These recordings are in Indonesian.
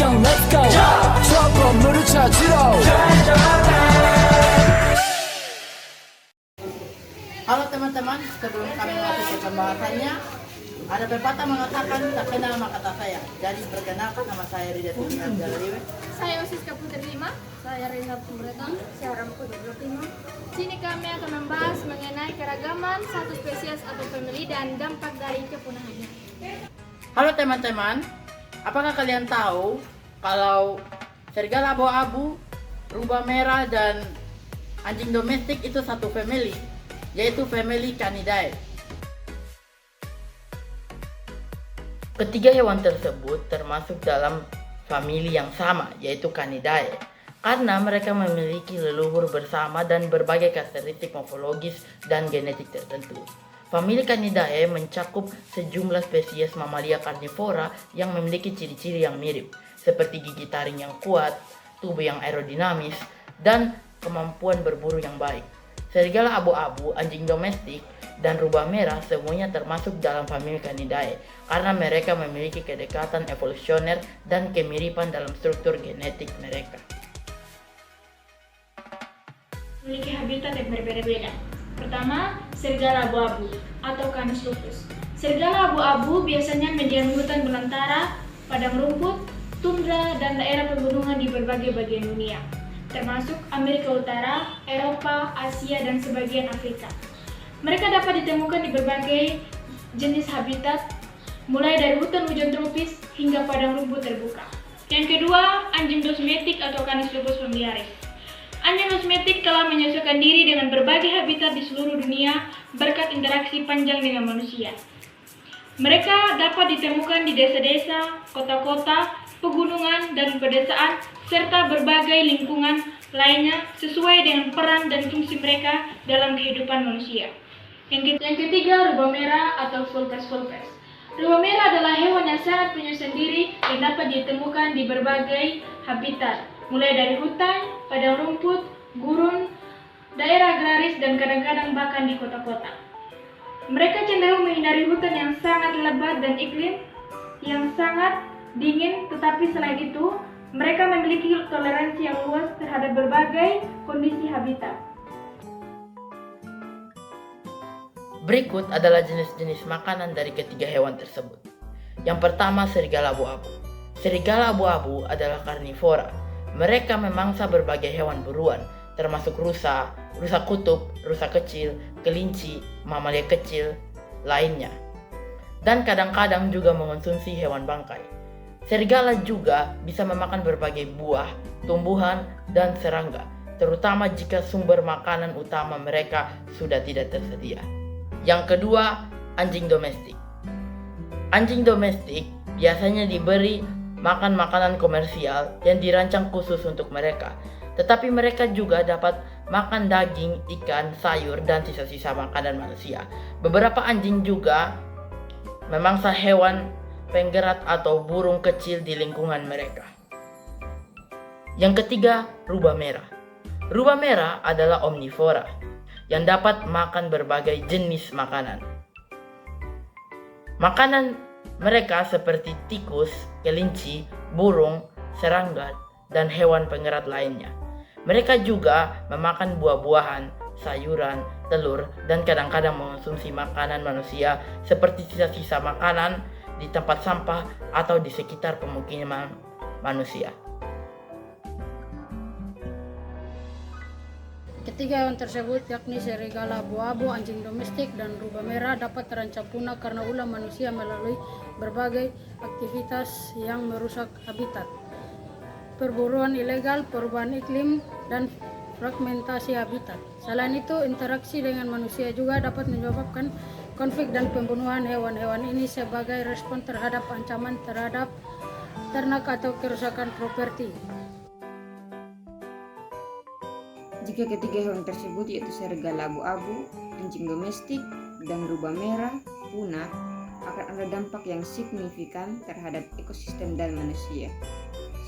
미션 let's go 트러블을 찾으러 Halo teman-teman, sebelum kami masuk ke pembahasannya, ada pepatah mengatakan tak kenal maka tak sayang. Jadi perkenalkan, nama saya Rida Tuhan Jalaliwe. Saya Siska Putri 5, saya Rina Pemberetan, saya Ramku 25. Sini kami akan membahas mengenai keragaman satu spesies atau family dan dampak dari kepunahannya. Halo teman-teman, apakah kalian tahu kalau serigala abu-abu, rubah merah, dan anjing domestik itu satu family, yaitu family Canidae. Ketiga hewan tersebut termasuk dalam famili yang sama, yaitu Canidae, karena mereka memiliki leluhur bersama dan berbagai karakteristik morfologis dan genetik tertentu. Famili Canidae mencakup sejumlah spesies mamalia karnivora yang memiliki ciri-ciri yang mirip, seperti gigi taring yang kuat, tubuh yang aerodinamis, dan kemampuan berburu yang baik. Serigala abu-abu, anjing domestik, dan rubah merah semuanya termasuk dalam famili Canidae karena mereka memiliki kedekatan evolusioner dan kemiripan dalam struktur genetik mereka. Memiliki habitat yang berbeda-beda. Pertama, serigala abu-abu atau Canis lupus. Serigala abu-abu biasanya mendiami hutan belantara, padang rumput, tundra, dan daerah pegunungan di berbagai bagian dunia, termasuk Amerika Utara, Eropa, Asia, dan sebagian Afrika. Mereka dapat ditemukan di berbagai jenis habitat, mulai dari hutan hujan tropis hingga padang rumput terbuka. Yang kedua, anjing domestik atau Canis lupus familiaris. Anjing domestik telah menyesuaikan diri dengan berbagai habitat di seluruh dunia berkat interaksi panjang dengan manusia. Mereka dapat ditemukan di desa-desa, kota-kota, pegunungan, dan pedesaan, serta berbagai lingkungan lainnya sesuai dengan peran dan fungsi mereka dalam kehidupan manusia. Yang ketiga, rubah merah atau Vulpes vulpes. Rubah merah adalah hewan yang sangat penyesuaian diri dan dapat ditemukan di berbagai habitat, mulai dari hutan, padang rumput, gurun, daerah agraris, dan kadang-kadang bahkan di kota-kota. Mereka cenderung menghindari hutan yang sangat lebat dan iklim yang sangat dingin, tetapi selain itu, mereka memiliki toleransi yang luas terhadap berbagai kondisi habitat. Berikut adalah jenis-jenis makanan dari ketiga hewan tersebut. Yang pertama, serigala abu-abu. Serigala abu-abu adalah karnivora. Mereka memangsa berbagai hewan buruan, termasuk rusa, rusa kutub, rusa kecil, kelinci, mamalia kecil lainnya. Dan kadang-kadang juga mengonsumsi hewan bangkai. Serigala juga bisa memakan berbagai buah, tumbuhan, dan serangga, terutama jika sumber makanan utama mereka sudah tidak tersedia. Yang kedua, anjing domestik. Anjing domestik biasanya diberi makan makanan komersial yang dirancang khusus untuk mereka, tetapi mereka juga dapat makan daging, ikan, sayur, dan sisa-sisa makanan manusia. Beberapa anjing juga memangsa hewan penggerak atau burung kecil di lingkungan mereka. Yang ketiga, rubah merah. Rubah merah adalah omnivora yang dapat makan berbagai jenis makanan. Makanan mereka seperti tikus, kelinci, burung, serangga, dan hewan pengerat lainnya. Mereka juga memakan buah-buahan, sayuran, telur, dan kadang-kadang mengonsumsi makanan manusia seperti sisa-sisa makanan di tempat sampah atau di sekitar pemukiman manusia. Ketiga hewan tersebut yakni serigala abu-abu, anjing domestik, dan rubah merah dapat terancam punah karena ulah manusia melalui berbagai aktivitas yang merusak habitat, perburuan ilegal, perubahan iklim, dan fragmentasi habitat. Selain itu, interaksi dengan manusia juga dapat menyebabkan konflik dan pembunuhan hewan-hewan ini sebagai respon terhadap ancaman terhadap ternak atau kerusakan properti. Jika ketiga hewan tersebut yaitu serigala abu-abu, anjing domestik, dan rubah merah punah, akan ada dampak yang signifikan terhadap ekosistem dan manusia.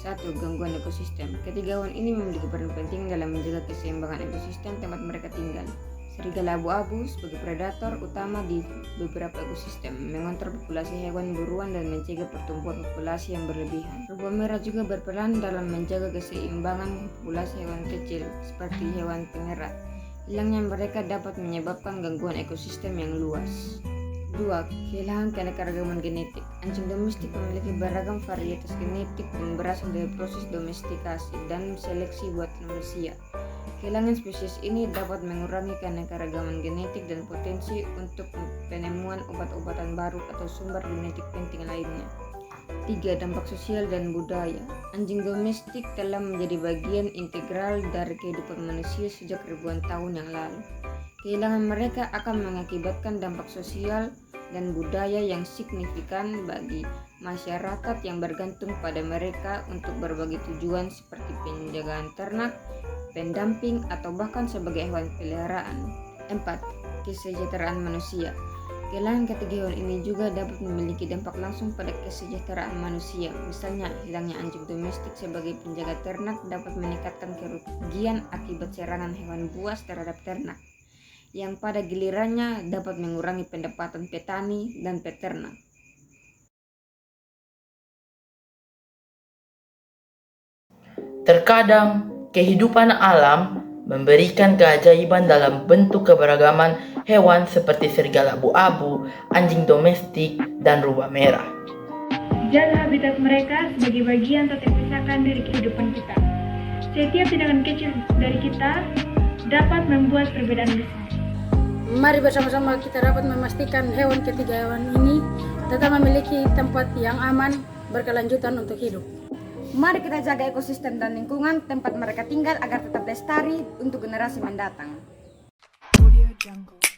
1. Gangguan ekosistem. Ketiga hewan ini memiliki peran penting dalam menjaga keseimbangan ekosistem tempat mereka tinggal. Serigala abu-abu sebagai predator utama di beberapa ekosistem, mengontrol populasi hewan buruan dan mencegah pertumbuhan populasi yang berlebihan. Rubah merah juga berperan dalam menjaga keseimbangan populasi hewan kecil seperti hewan pengerat. Hilangnya mereka dapat menyebabkan gangguan ekosistem yang luas. 2. Kehilangan keanekaragaman genetik. Anjing domestik memiliki beragam varietas genetik dan berasal dari proses domestikasi dan seleksi buatan manusia. Kehilangan spesies ini dapat mengurangi keanekaragaman genetik dan potensi untuk penemuan obat-obatan baru atau sumber genetik penting lainnya. 3. Dampak sosial dan budaya. Anjing domestik telah menjadi bagian integral dari kehidupan manusia sejak ribuan tahun yang lalu. Kehilangan mereka akan mengakibatkan dampak sosial dan budaya yang signifikan bagi masyarakat yang bergantung pada mereka untuk berbagai tujuan seperti penjagaan ternak, pendamping, atau bahkan sebagai hewan peliharaan. 4. Kesejahteraan manusia. Kehilangan ketiga hewan ini juga dapat memiliki dampak langsung pada kesejahteraan manusia. Misalnya, hilangnya anjing domestik sebagai penjaga ternak dapat meningkatkan kerugian akibat serangan hewan buas terhadap ternak, yang pada gilirannya dapat mengurangi pendapatan petani dan peternak. Terkadang, kehidupan alam memberikan keajaiban dalam bentuk keberagaman hewan seperti serigala abu-abu, anjing domestik, dan rubah merah. Jaga habitat mereka sebagai bagian tak terpisahkan dari kehidupan kita. Setiap tindakan kecil dari kita dapat membuat perbedaan besar. Mari bersama-sama kita dapat memastikan ketiga hewan ini tetap memiliki tempat yang aman, berkelanjutan untuk hidup. Mari kita jaga ekosistem dan lingkungan tempat mereka tinggal agar tetap lestari untuk generasi mendatang. Audio Jungle.